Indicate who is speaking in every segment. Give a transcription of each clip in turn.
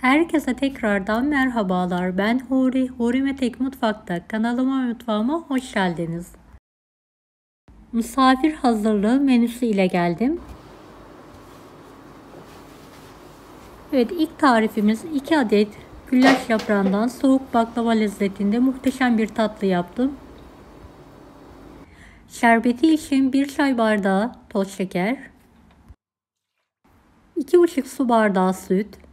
Speaker 1: Herkese tekrardan merhabalar. Ben Huri, Huri Metek Mutfak'ta kanalıma ve mutfağıma hoş geldiniz. Misafir hazırlığı menüsü ile geldim. Evet, ilk tarifimiz 2 adet güllaç yaprağından soğuk baklava lezzetinde muhteşem bir tatlı yaptım. Şerbeti için 1 çay bardağı toz şeker, 2,5 su bardağı süt,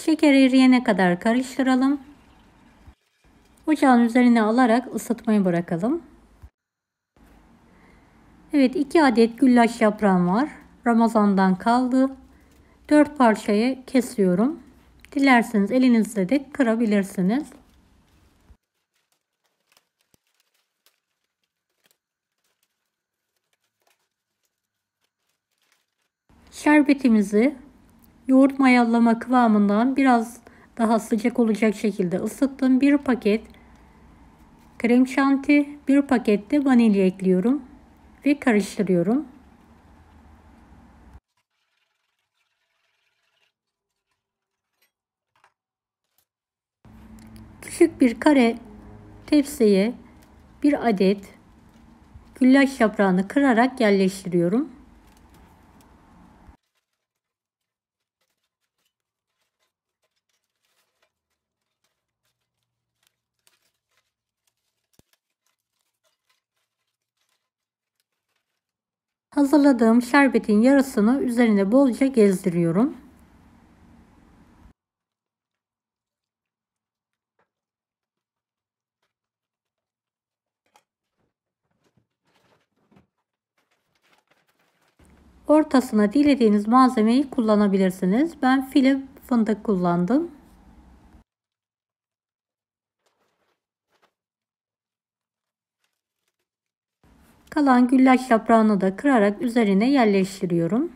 Speaker 1: şeker eriyene kadar karıştıralım. Ocağın üzerine alarak ısıtmayı bırakalım. Evet, 2 adet güllaç yaprağım var. Ramazan'dan kaldı. 4 parçaya kesiyorum. Dilerseniz elinizle de kırabilirsiniz. Şerbetimizi yoğurt mayalama kıvamından biraz daha sıcak olacak şekilde ısıttım. 1 paket krem şanti, 1 paket de vanilya ekliyorum ve karıştırıyorum. Küçük bir kare tepsiye 1 adet güllaç yaprağını kırarak yerleştiriyorum. Hazırladığım şerbetin yarısını üzerine bolca gezdiriyorum. Ortasına dilediğiniz malzemeyi kullanabilirsiniz. Ben file fındık kullandım. Kalan güllaç yaprağını da kırarak üzerine yerleştiriyorum.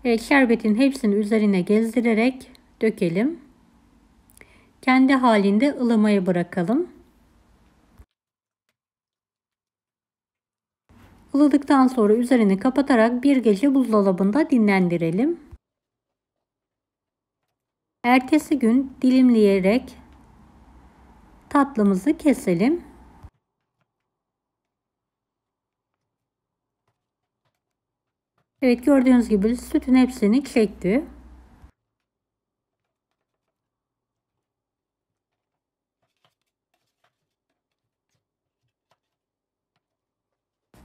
Speaker 1: Evet, şerbetin hepsini üzerine gezdirerek dökelim. Kendi halinde ılımaya bırakalım. Ilıdıktan sonra üzerini kapatarak bir gece buzdolabında dinlendirelim. Ertesi gün dilimleyerek tatlımızı keselim. Evet, gördüğünüz gibi sütün hepsini çekti.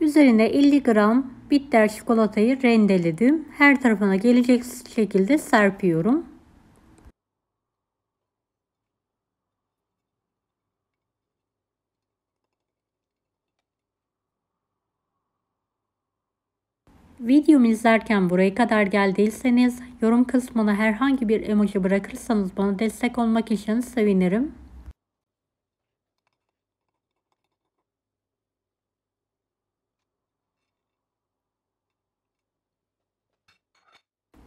Speaker 1: Üzerine 50 gram bitter çikolatayı rendeledim. Her tarafına gelecek şekilde serpiyorum. Videomu izlerken buraya kadar geldiyseniz yorum kısmına herhangi bir emoji bırakırsanız bana destek olmak için sevinirim.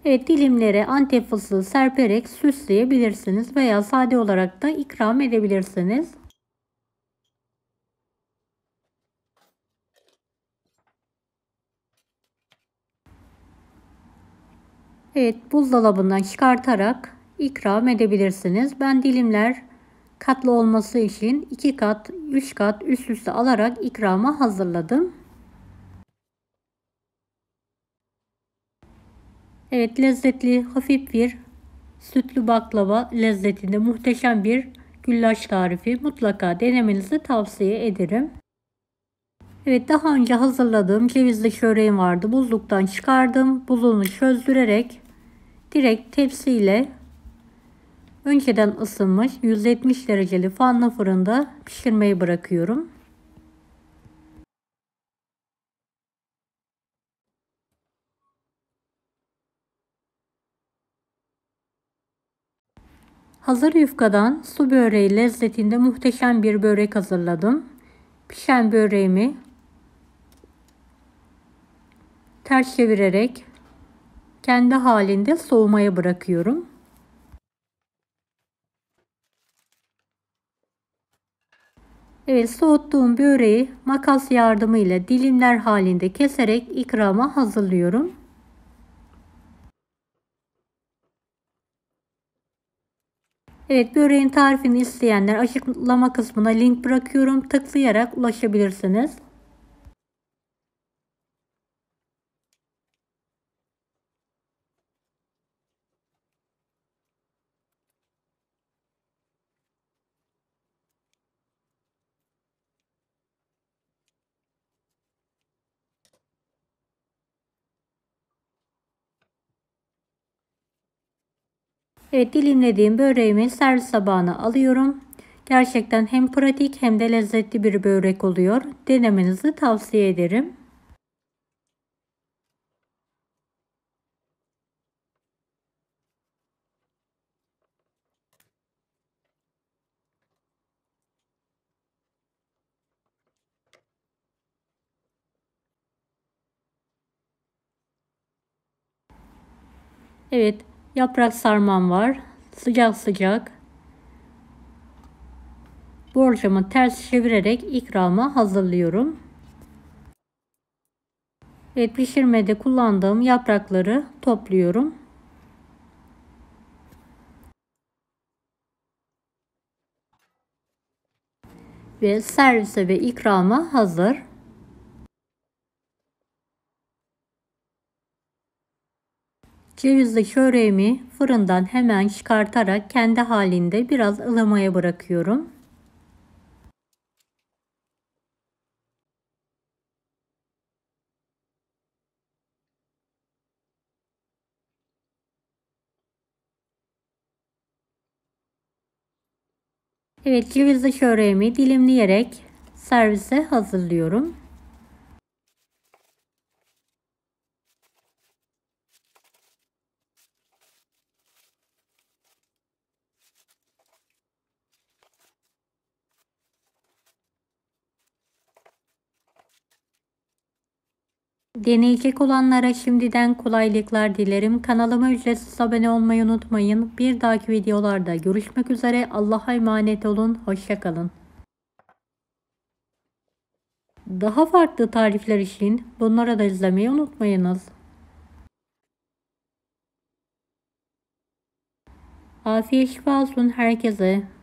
Speaker 1: Evet, dilimlere Antep fıstığı serperek süsleyebilirsiniz veya sade olarak da ikram edebilirsiniz. Evet, buzdolabından çıkartarak ikram edebilirsiniz. Ben dilimler katlı olması için 2 kat, 3 kat üst üste alarak ikrama hazırladım. Evet, lezzetli, hafif bir sütlü baklava lezzetinde muhteşem bir güllaç tarifi. Mutlaka denemenizi tavsiye ederim. Evet, daha önce hazırladığım cevizli çöreğim vardı. Buzluktan çıkardım. Buzluğunu çözdürerek direkt tepsiyle önceden ısınmış 170 dereceli fanlı fırında pişirmeyi bırakıyorum. Hazır yufkadan su böreği lezzetinde muhteşem bir börek hazırladım. Pişen böreğimi ters çevirerek kendi halinde soğumaya bırakıyorum. Evet, soğuttuğum böreği makas yardımıyla dilimler halinde keserek ikrama hazırlıyorum. Evet, böreğin tarifini isteyenler açıklama kısmına link bırakıyorum. Tıklayarak ulaşabilirsiniz. Evet, dilimlediğim böreğimi servis tabağına alıyorum. Gerçekten hem pratik hem de lezzetli bir börek oluyor. Denemenizi tavsiye ederim. Evet, yaprak sarmam var. Sıcak sıcak. Borcamı ters çevirerek ikrama hazırlıyorum. Evet, pişirmede kullandığım yaprakları topluyorum. Ve servise ve ikrama hazır. Cevizli çöreğimi fırından hemen çıkartarak kendi halinde biraz ılımaya bırakıyorum. Evet, cevizli çöreğimi dilimleyerek servise hazırlıyorum. Deneyecek olanlara şimdiden kolaylıklar dilerim. Kanalıma ücretsiz abone olmayı unutmayın. Bir dahaki videolarda görüşmek üzere. Allah'a emanet olun. Hoşça kalın. Daha farklı tarifler için bunları da izlemeyi unutmayınız. Afiyet şifa olsun herkese.